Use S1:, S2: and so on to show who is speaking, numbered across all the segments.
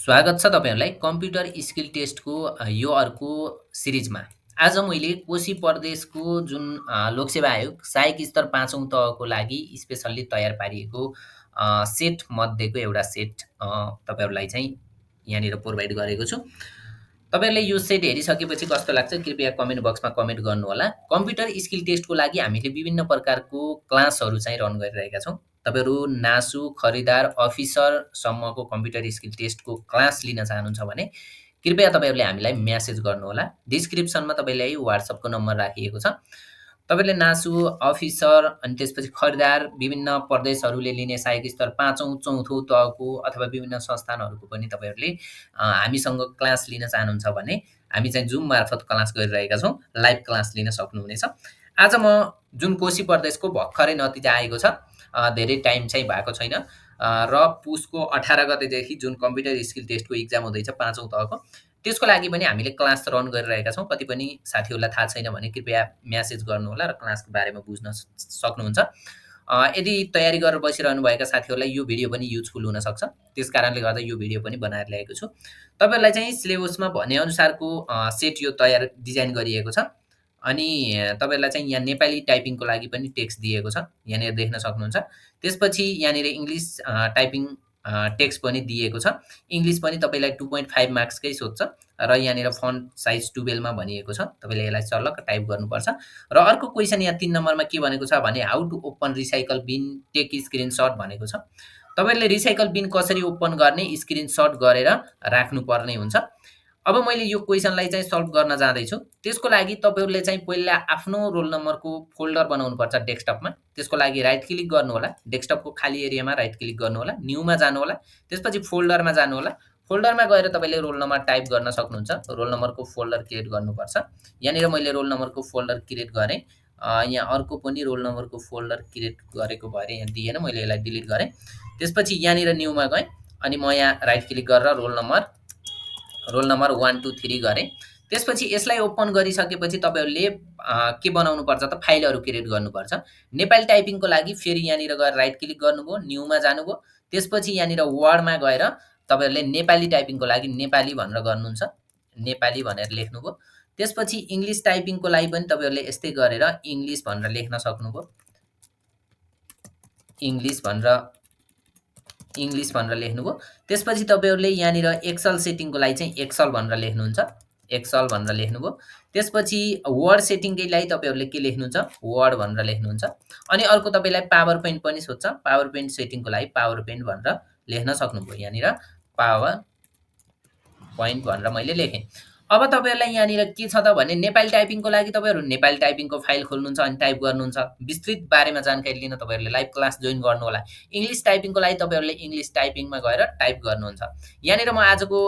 S1: स्वागत छ तपाईहरुलाई कम्प्युटर स्किल टेस्टको यो अर्को सिरिजमा। आज मैले कोशी प्रदेशको जुन लोकसेवा आयोग सहायक स्तर 5 औँ तहको लागि स्पेसल्ली तयार पारिएको सेट मध्येको एउटा सेट तपाईहरुलाई चाहिँ यहाँनिर प्रोभाइड गरेको छु। तपाईहरुले यो सेट हेरिसकेपछि कस्तो लाग्छ कृपया कमेन्ट बक्समा कमेन्ट गर्नुहोला। कम्प्युटर स्किल टेस्टको लागि हामीले विभिन्न प्रकारको क्लासहरु चाहिँ रन गरिरहेका छौं। तपाईहरु नासु, खरिदार, अफिसरसम्मको कम्प्युटर स्किल टेस्टको क्लास लिन चाहनुहुन्छ भने कृपया तपाईहरुले हामीलाई मेसेज गर्नुहोला। डिस्क्रिप्सनमा तपाईलाई WhatsApp को नम्बर राखिएको छ। तपाईले नासु, अफिसर अनि त्यसपछि खरिदार विभिन्न प्रदेशहरुले लिने सहायक स्तर 5 औँ 4थो तहको अथवा विभिन्न संस्थानहरुको पनि तपाईहरुले हामीसँग क्लास लिन चाहनुहुन्छ भने हामी चाहिँ जुम मार्फत क्लास गरिरहेका छौं। लाइभ क्लास लिन सक्नुहुनेछ। आज म जुन कोशी प्रदेशको भर्खरै नतिजा आएको छ, धेरै टाइम चाहिँ भएको छैन र पुसको 18 गतेदेखि जुन कम्प्युटर स्किल टेस्टको एक्जाम हुँदैछ 5 औँ तहको, त्यसको लागि पनि हामीले क्लास रन गरिरहेका छौं। कति पनि साथीहरुलाई थाहा छैन भने कृपया मेसेज गर्नुहोला र क्लासको बारेमा बुझ्न सक्नुहुन्छ। यदि तयारी गरेर बसिरहनु भएका साथीहरुलाई यो भिडियो पनि युजफुल हुन सक्छ। त्यसकारणले गर्दा यो भिडियो पनि बनाएर ल्याएको छु। तपाईहरुलाई चाहिँ सिलेबसमा भनेअनुसारको सेट यो तयार डिजाइन गरिएको छ। अनि तपाईहरुलाई चाहिँ यहाँ नेपाली टाइपिङको लागि पनि टेक्स्ट दिएको छ। यहाँनिर देख्न सक्नुहुन्छ। त्यसपछि यहाँनिर इंग्लिश टाइपिङ टेक्स्ट पनि दिएको छ। इंग्लिश पनि तपाईलाई 2.5 मार्क्सकै सोध्छ र यहाँनिर फन्ट साइज 12 मा भनिएको छ। तपाईले यसलाई चल्लक्क टाइप गर्नुपर्छ। र अर्को क्वेशन यहाँ 3 नम्बरमा के भनेको छ भने how to open recycle bin take screenshot भनेको छ। तपाईहरुले रिसाइकल बिन कसरी ओपन गर्ने स्क्रिनशट गरेर राख्नुपर्ने हुन्छ। अब मैले यो क्वेशनलाई चाहिँ सल्भ गर्न जाँदैछु। त्यसको लागि तपाईहरुले चाहिँ पहिला आफ्नो रोल नम्बरको फोल्डर बनाउनुपर्छ डेस्कटपमा। त्यसको लागि राइट क्लिक गर्नुहोला। डेस्कटपको खाली एरियामा राइट क्लिक गर्नुहोला। न्यूमा जानुहोला। त्यसपछि फोल्डरमा जानुहोला। फोल्डरमा गएर तपाईले रोल नम्बर टाइप गर्न सक्नुहुन्छ। रोल नम्बरको फोल्डर क्रिएट गर्नुपर्छ। यहाँनिर मैले रोल नम्बरको फोल्डर क्रिएट गरेँ। यहाँ अर्को पनि रोल नम्बरको फोल्डर क्रिएट गरेको भएर यहाँ दिएन, मैले यसलाई डिलिट गरेँ। त्यसपछि यहाँनिर न्यूमा गएँ अनि म यहाँ राइट क्लिक गरेर रोल नम्बर 1 2 3 गरेँ। त्यसपछि यसलाई ओपन गरिसकेपछि तपाईहरुले के बनाउनु पर्छ त फाइलहरु क्रिएट गर्नुपर्छ। नेपाली टाइपिङको लागि फेरि यहाँनिर गएर राइट क्लिक गर्नुभयो, न्यूमा जानुभयो। त्यसपछि यहाँनिर वर्डमा गएर तपाईहरुले नेपाली टाइपिङको लागि नेपाली भनेर गर्नुहुन्छ। नेपाली भनेर लेख्नुभयो। त्यसपछि इंग्लिश टाइपिङको लागि पनि तपाईहरुले यस्तै गरेर इंग्लिश भनेर लेख्न सक्नुभयो। इंग्लिश भनेर लेख्नुभयो। त्यसपछि तपाईहरुले यहाँनिर एक्सेल सेटिङको लागि चाहिँ एक्सेल भनेर लेख्नुहुन्छ। एक्सेल भनेर लेख्नुभयो। त्यसपछि वर्ड सेटिङकै लागि तपाईहरुले के लेख्नुहुन्छ वर्ड भनेर लेख्नुहुन्छ। अनि अर्को तपाईलाई पावर पोइन्ट पनि सोध्छ। पावर पोइन्ट सेटिङको लागि पावर पोइन्ट भनेर लेख्न सक्नुभयो। यहाँनिर पावर पोइन्ट भनेर मैले लेखेँ। अब तपाईहरुलाई यहाँनिर के छ त भने नेपाली टाइपिङको लागि तपाईहरु नेपाली टाइपिङको फाइल खोल्नुहुन्छ अनि टाइप गर्नुहुन्छ। विस्तृत बारेमा जानकारी लिन तपाईहरुले लाइभ क्लास जोइन गर्नुहोला। इंग्लिश टाइपिङको लागि तपाईहरुले इंग्लिश टाइपिङमा गएर टाइप गर्नुहुन्छ। यहाँनिर म आजको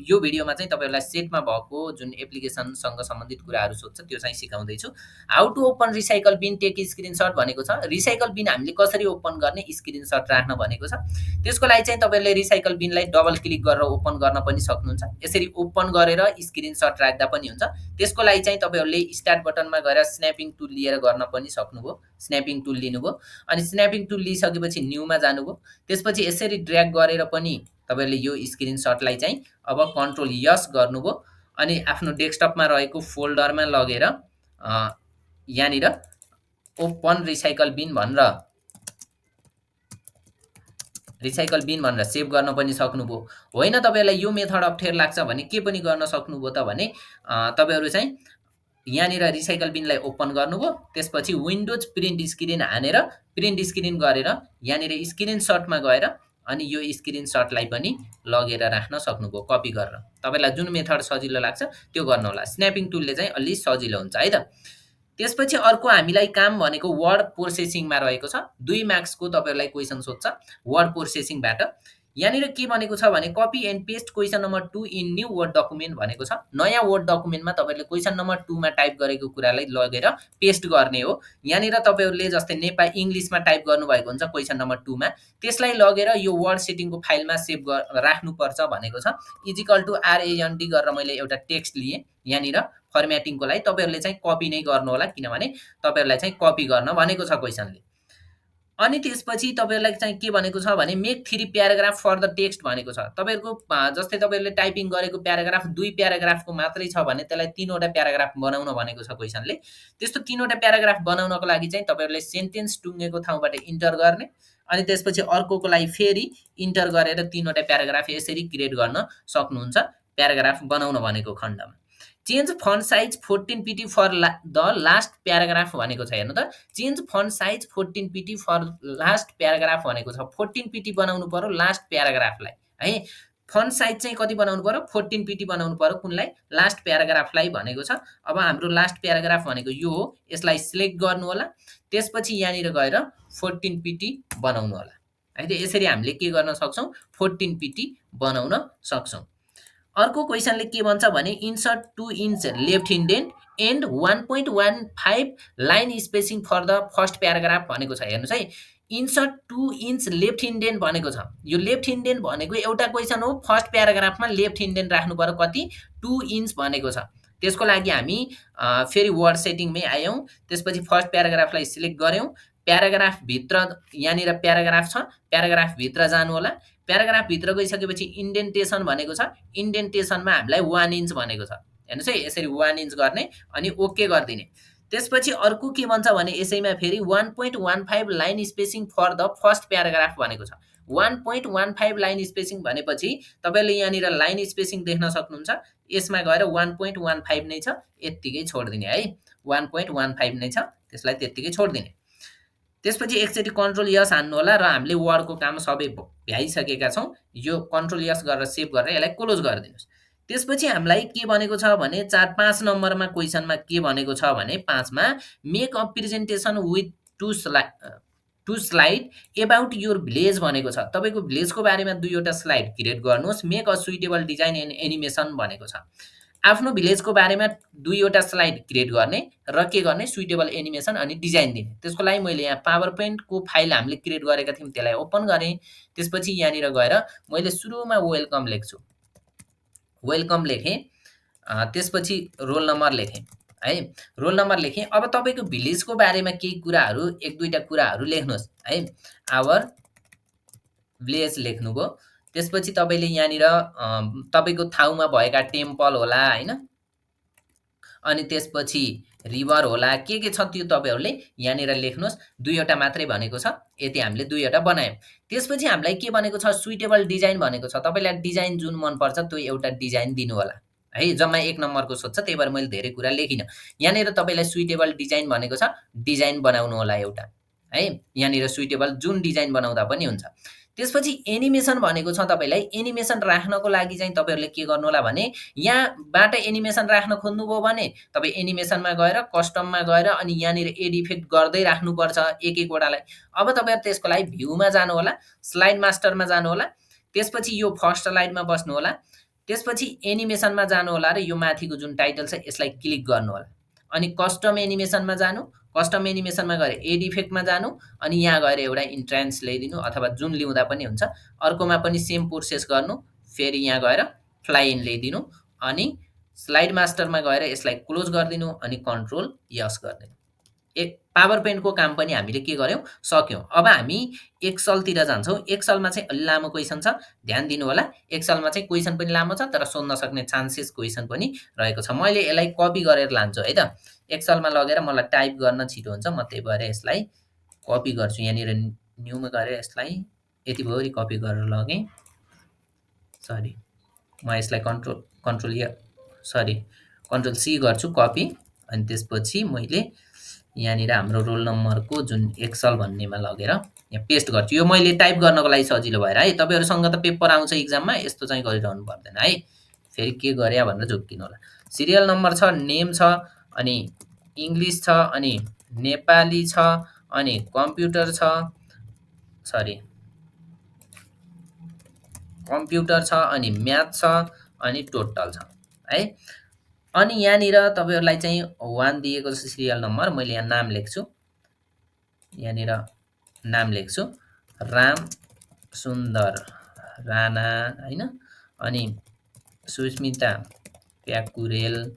S1: यो भिडियोमा चाहिँ तपाईहरुलाई सेटमा भएको जुन एप्लिकेसनसँग सम्बन्धित कुराहरु सोध्छ त्यो चाहिँ सिकाउँदै छु। How to open recycle bin take screenshot भनेको छ। रिसाइकल बिन हामीले कसरी ओपन गर्ने स्क्रिनशट राख्न भनेको छ। त्यसको लागि चाहिँ तपाईहरुले रिसाइकल बिनलाई डबल क्लिक गरेर ओपन गर्न पनि सक्नुहुन्छ। यसरी ओपन गरेर स्क्रिनशट राख्दा पनि हुन्छ। त्यसको लागि चाहिँ तपाईहरुले स्टार्ट बटनमा गएर स्न्यापिङ टुल लिएर गर्न पनि सक्नुभयो। स्न्यापिङ टुल लिनुभयो अनि स्न्यापिङ टुल लिइसकेपछि न्यूमा जानुभयो। त्यसपछि यसरी ड्र्याग गरेर पनि तपाईहरुले यो स्क्रिनशटलाई चाहिँ अब कन्ट्रोल यस गर्नुभयो अनि आफ्नो डेस्कटपमा रहेको फोल्डरमा लगेर यहाँनिर ओपन रिसाइकल बिन भनेर सेभ गर्न पनि सक्नुभयो। होइन तपाईहरुलाई यो मेथड अप्ठ्यारो लाग्छ भने के पनि गर्न सक्नुभयो त भने तपाईहरु चाहिँ यहाँनिर रिसाइकल बिनलाई ओपन गर्नुभयो। त्यसपछि विन्डोज प्रिन्ट स्क्रिन हानेर प्रिन्ट स्क्रिन गरेर यहाँनिर स्क्रिनशटमा गएर अनि यो स्क्रिनशटलाई पनि लगेर राख्न सक्नुभयो कपी गरेर। तपाईलाई जुन मेथड सजिलो लाग्छ त्यो गर्न होला। स्न्यापिङ टुलले चाहिँ अलि सजिलो हुन्छ है त। त्यसपछि अर्को हामीलाई काम भनेको वर्ड प्रोसेसिङमा रहेको छ। 2 मार्क्सको तपाईहरुलाई क्वेशन सोध्छ वर्ड प्रोसेसिङबाट। यहाँनिर के भनेको छ भने copy and paste question number 2 in new word document भनेको छ। नयाँ वर्ड डकुमेन्टमा तपाईहरुले क्वेशन नम्बर 2 मा टाइप गरेको कुरालाई लगेर पेस्ट गर्ने हो। यहाँनिर तपाईहरुले जस्तै इंग्लिशमा टाइप गर्नुभएको हुन्छ क्वेशन नम्बर 2 मा, त्यसलाई लगेर यो वर्ड सेटिङको फाइलमा सेभ राख्नुपर्छ भनेको छ। इक्वल टु RAND गरेर मैले एउटा टेक्स्ट लिए यहाँनिर फर्म्याटिङको लागि। तपाईहरुले चाहिँ कपी नै गर्नु होला किनभने तपाईहरुलाई चाहिँ कपी गर्न भनेको छ क्वेशनले। अनि त्यसपछि तपाईँहरूलाई चाहिँ के भनेको छ भने make 3 paragraph for the text भनेको छ। तपाईँहरूको जस्तै तपाईँहरूले टाइपिङ गरेको प्याराग्राफ 2 प्याराग्राफको मात्रै छ भने त्यसलाई 3 वटा प्याराग्राफ बनाउन भनेको छ क्वेसनले। त्यस्तो 3 वटा प्याराग्राफ बनाउनको लागि चाहिँ तपाईँहरूले सेन्टेन्स टुङ्गेको ठाउँबाट इन्टर गर्ने, अनि त्यसपछि अर्कोको लागि फेरि इन्टर गरेर 3 वटा प्याराग्राफ यसरी क्रिएट गर्न सक्नुहुन्छ प्याराग्राफ बनाउन भनेको खण्डमा। Change font size 14 PT for the last paragraph भनेको छ। हेर्नु त, change font size 14 PT for last paragraph भनेको छ। 14 पिटी बनाउनु पर्यो लास्ट प्याराग्राफलाई है। फन्ट साइज चाहिँ कति बनाउनु पर्यो? 14 पिटी बनाउनु पर्यो। कुनलाई? लास्ट प्याराग्राफलाई भनेको छ। अब हाम्रो लास्ट प्याराग्राफ भनेको यो हो। यसलाई सिलेक्ट गर्नु होला, त्यसपछि यहाँनिर गएर 14 पिटी बनाउनु होला है। त यसरी हामीले के गर्न सक्छौँ? 14 पिटी बनाउन सक्छौँ। अर्को क्वेसनले के भन्छ भने insert 2 inch left indent and 1.15 line spacing for the first paragraph भनेको छ। हेर्नुहोस् है, इन्सर्ट 2 इन्च लेफ्ट इन्डेन्ट भनेको छ। यो लेफ्ट इन्डेन्ट भनेको एउटा क्वेसन हो। फर्स्ट प्याराग्राफमा लेफ्ट इन्डेन्ट राख्नु पर्यो कति? 2 इन्च भनेको छ। त्यसको लागि हामी फेरि वर्ड सेटिङमै आयौँ, त्यसपछि फर्स्ट प्याराग्राफलाई सिलेक्ट गऱ्यौँ। प्याराग्राफभित्र यहाँनिर प्याराग्राफ छ, प्याराग्राफभित्र जानु होला। प्याराग्राफभित्र गइसकेपछि इन्डेन्टेसन भनेको छ। इन्डेन्टेसनमा हामीलाई 1 इन्च भनेको छ। हेर्नुहोस् है, यसरी 1 इन्च गर्ने अनि ओके गरिदिने। त्यसपछि अर्को के भन्छ भने यसैमा फेरि 1.15 line spacing for the first paragraph भनेको छ। 1.15 लाइन स्पेसिङ भनेपछि तपाईँले यहाँनिर लाइन स्पेसिङ देख्न सक्नुहुन्छ। यसमा गएर 1.15 नै छ, यत्तिकै छोडिदिने है। 1.15 नै छ, त्यसलाई त्यत्तिकै छोडिदिने। त्यसपछि एकचोटि कन्ट्रोल यस हान्नु होला र हामीले वर्डको काम सबै भ्याइसकेका छौँ। यो कन्ट्रोल यस गरेर सेभ गरेर यसलाई क्लोज गरिदिनुहोस्। त्यसपछि हामीलाई के भनेको छ भने 5 नम्बरमा क्वेसनमा के भनेको छ भने 5 मा make a presentation with two slide about your village भनेको छ। तपाईँको भिलेजको बारेमा 2 वटा स्लाइड क्रिएट गर्नुहोस्। Make a suitable design and animation भनेको छ। आफ्नो भिलेजको बारेमा 2 वटा स्लाइड क्रिएट गर्ने र के गर्ने? सुइटेबल एनिमेसन अनि डिजाइन दिने। त्यसको लागि मैले यहाँ पावर पोइन्टको फाइल हामीले क्रिएट गरेका थियौँ, त्यसलाई ओपन गरेँ। त्यसपछि यहाँनिर गएर मैले सुरुमा वेलकम लेख्छु, वेलकम लेखेँ। त्यसपछि रोल नम्बर लेखेँ है, रोल नम्बर लेखेँ। अब तपाईँको भिलेजको बारेमा केही कुराहरू 1-2टा कुराहरू लेख्नुहोस् है। आवर भिलेज लेख्नुभयो। त्यसपछि तपाईँले यहाँनिर तपाईँको ठाउँमा भएका टेम्पल होला हैन, अनि त्यसपछि रिभर होला, के छ त्यो तपाईँहरूले यहाँनिर लेख्नुहोस्। 2 वटा मात्रै भनेको छ, यति हामीले 2 वटा बनायौँ। त्यसपछि हामीलाई के भनेको छ? सुइटेबल डिजाइन भनेको छ। तपाईँलाई डिजाइन जुन मनपर्छ त्यो एउटा डिजाइन दिनु होला है। जम्मा 1 नम्बरको सोध्छ, त्यही भएर मैले धेरै कुरा लेखिनँ। यहाँनिर तपाईँलाई सुइटेबल डिजाइन भनेको छ, डिजाइन बनाउनु होला एउटा है। यहाँनिर सुइटेबल जुन डिजाइन बनाउँदा पनि हुन्छ। त्यसपछि एनिमेसन भनेको छ। तपाईँलाई एनिमेसन राख्नको लागि चाहिँ तपाईँहरूले के गर्नु होला भने यहाँबाट एनिमेसन राख्न खोज्नुभयो भने तपाईँ एनिमेसनमा गएर कस्टममा गएर अनि यहाँनिर एड इफेक्ट गर्दै राख्नुपर्छ एक वटालाई। अब तपाईँहरू त्यसको लागि भ्यूमा जानु होला, स्लाइड मास्टरमा जानु होला, त्यसपछि यो फर्स्ट स्लाइडमा बस्नु होला, त्यसपछि एनिमेसनमा जानु होला र यो माथिको जुन टाइटल छ यसलाई क्लिक गर्नु होला, अनि कस्टम एनिमेसनमा जानु। कस्टम एनिमेसनमा गएर एड इफेक्टमा जानु, अनि यहाँ गएर एउटा इन्ट्रान्स ल्याइदिनु अथवा जुन ल्याउँदा पनि हुन्छ। अर्कोमा पनि सेम प्रोसेस गर्नु, फेरि यहाँ गएर फ्लाइ इन ल्याइदिनु, अनि स्लाइड मास्टरमा गएर यसलाई क्लोज गरिदिनु अनि कन्ट्रोल यस गरिदिनु। पावर पोइन्टको काम पनि हामीले के गर्यौँ? सक्यौँ। अब हामी एक्सलतिर जान्छौँ। एक्सलमा चाहिँ अलि लामो क्वेसन छ, ध्यान दिनु होला। एक्सलमा चाहिँ क्वेसन पनि लामो छ तर सोध्न सक्ने चान्सेस क्वेसन पनि रहेको छ। मैले यसलाई कपी गरेर लान्छु है त। एक्सलमा लगेर मलाई टाइप गर्न छिटो हुन्छ, म त्यही भएर यसलाई कपी गर्छु। यहाँनिर न्यूमा गएर यसलाई यति भरि कपी गरेर लगेँ। सरी, म यसलाई कन्ट्रोल सी गर्छु, कपी। अनि त्यसपछि मैले यहाँनिर हाम्रो रोल नम्बरको जुन एक्सल भन्नेमा लगेर यहाँ पेस्ट गर्छु। यो मैले टाइप गर्नको लागि सजिलो भएर है। तपाईँहरूसँग त पेपर आउँछ इक्जाममा, यस्तो चाहिँ गरिरहनु पर्दैन है। फेरि के गरे भनेर झुक्किनु होला। सिरियल नम्बर छ, नेम छ, अनि इङ्ग्लिस छ, अनि नेपाली छ, अनि कम्प्युटर छ, अनि म्याथ छ, अनि टोटल छ है। अनि यहाँनिर तपाईँहरूलाई चाहिँ 1 दिएको छ सिरियल नम्बर। मैले यहाँ नाम लेख्छु, यहाँनिर नाम लेख्छु राम सुन्दर राणा हैन, अनि सुस्मिता प्याकुरेल,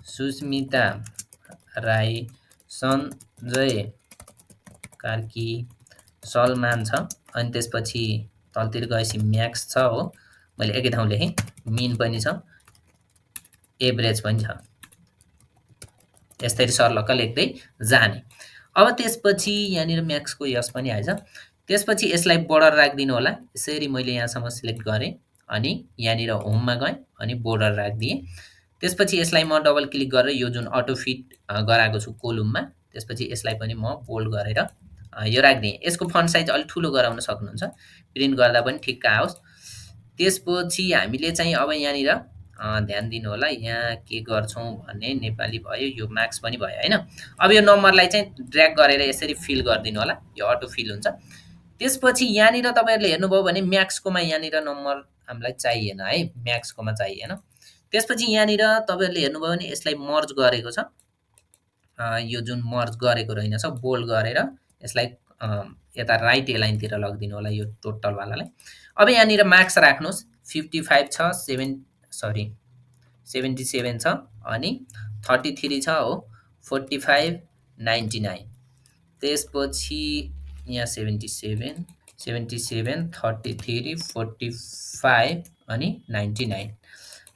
S1: सुस्मिता राई, सञ्जय कार्की, सलमान छ, अनि त्यसपछि तलतिर गएपछि म्याक्स छ हो, मैले एकै ठाउँ लेखेँ, मिन पनि छ, एभरेज पनि छ। यसरी सर्लक्क लेख्दै जाने। अब त्यसपछि यहाँनिर म्याक्सको यस पनि आएछ। त्यसपछि यसलाई बोर्डर राखिदिनु होला। यसरी मैले यहाँसम्म सिलेक्ट गरेँ अनि यहाँनिर होममा गएँ अनि बोर्डर राखिदिएँ। त्यसपछि यसलाई म डबल क्लिक गरेर यो जुन अटो फिट गराएको छु कोलुममा, त्यसपछि यसलाई पनि म बोल्ड गरेर यो राखिदिएँ। यसको फन्ट साइज अलिक ठुलो गराउन सक्नुहुन्छ, प्रिन्ट गर्दा पनि ठिक्क आओस्। त्यसपछि हामीले चाहिँ अब यहाँनिर ध्यान दिनु होला, यहाँ के गर्छौँ भने नेपाली भयो, यो मार्क्स पनि भयो हैन। अब यो नम्बरलाई चाहिँ ड्र्याग गरेर यसरी फिल गरिदिनु होला, यो अटो फिल हुन्छ। त्यसपछि यहाँनिर तपाईँहरूले हेर्नुभयो भने म्याक्सकोमा यहाँनिर नम्बर हामीलाई चाहिएन है, म्याक्सकोमा चाहिएन। त्यसपछि यहाँनिर तपाईँहरूले हेर्नुभयो भने यसलाई मर्ज गरेको छ, यो जुन मर्ज गरेको रहेनछ बोल्ड गरेर यसलाई यता राइट एलाइनतिर लगिदिनु होला यो टोटलवालालाई। अब यहाँनिर मार्क्स राख्नुहोस्, 55 छ, 77 छ, अनि 33 छ हो, 45, 99। त्यसपछि यहाँ 77, 33, 45 अनि 99।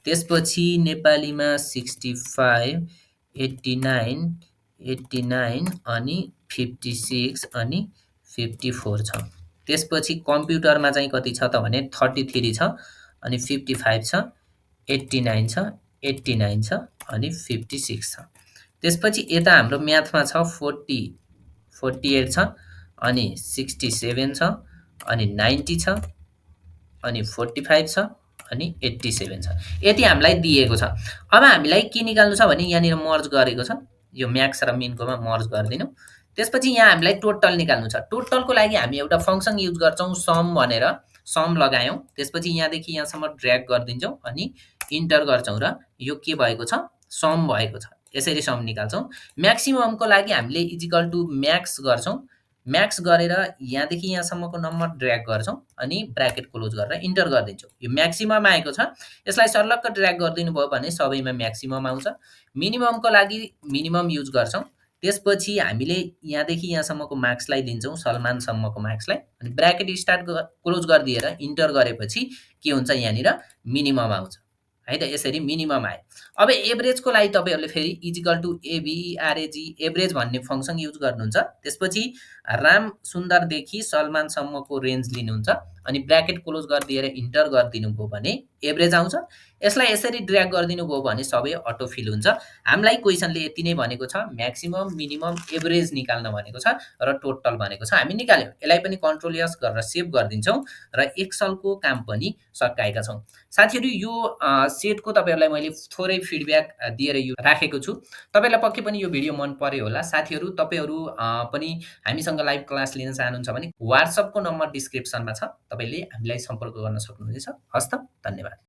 S1: त्यसपछि नेपालीमा 65, 89 अनि 56 अनि 54 छ। त्यसपछि कम्प्युटरमा चाहिँ कति छ त भने 33 छ अनि 55 छ, 89 छ, 89 छ अनि 56 छ। त्यसपछि यता हाम्रो म्याथमा छ 48 छ अनि 67 छ अनि 90 छ अनि 45 छ अनि 87 छ। यति हामीलाई दिएको छ। अब हामीलाई के निकाल्नु छ भने यहाँनिर मर्ज गरेको छ, यो म्याक्स र मिनकोमा मर्ज गरिदिनु। त्यसपछि यहाँ हामीलाई टोटल निकाल्नु छ। टोटलको लागि हामी एउटा फंक्सन युज गर्छौँ सम भनेर, सम लगायौँ। त्यसपछि यहाँदेखि यहाँसम्म ड्र्याग गरिदिन्छौँ अनि इन्टर गर्छौँ र यो के भएको छ, सम भएको छ। यसरी सम निकाल्छौँ। म्याक्सिममको लागि हामीले इजिकल टु म्याक्स गर्छौँ। म्याक्स गरेर यहाँदेखि यहाँसम्मको नम्बर ड्र्याग गर्छौँ अनि ब्र्याकेट क्लोज गरेर इन्टर गरिदिन्छौँ। यो म्याक्सिमम आएको छ, यसलाई सर्लक्क ड्र्याग गरिदिनु भयो भने सबैमा म्याक्सिमम आउँछ। मिनिममको लागि मिनिमम युज गर्छौँ। त्यसपछि हामीले यहाँदेखि यहाँसम्मको मार्क्सलाई दिन्छौँ, सलमानसम्मको मार्क्सलाई, अनि ब्र्याकेट स्टार्ट क्लोज गरिदिएर इन्टर गरेपछि के हुन्छ, यहाँनिर मिनिमम आउँछ है त। यसरी मिनिमम आयो। अब एभरेजको लागि तपाईँहरूले फेरि इजिकल टु एभीआरएजी एभरेज भन्ने फंक्सन युज गर्नुहुन्छ। त्यसपछि राम सुन्दरदेखि सलमानसम्मको रेन्ज लिनुहुन्छ अनि ब्र्याकेट क्लोज गरिदिएर इन्टर गरिदिनु भयो भने एभरेज आउँछ। यसलाई यसरी ड्र्याग गरिदिनु भयो भने सबै अटो फिल हुन्छ। हामीलाई क्वेसनले यति नै भनेको छ, म्याक्सिमम, मिनिमम, एभरेज निकाल्न भनेको छ र टोटल भनेको छ। हामी निकाल्यौँ। यसलाई पनि कन्ट्रोल एस गरेर सेभ गरिदिन्छौँ र एक्सलको काम पनि सकाएका छौँ। साथीहरू यो सेटको तपाईँहरूलाई मैले थोरै फिडब्याक दिएर यो राखेको छु। तपाईँलाई पक्कै पनि यो भिडियो मन पर्यो होला। साथीहरू तपाईँहरू पनि हामीसँग लाइभ क्लास लिन चाहनुहुन्छ भने WhatsAppको नम्बर डिस्क्रिप्सनमा छ, तपाईँले हामीलाई सम्पर्क गर्न सक्नुहुनेछ। हस्त, धन्यवाद।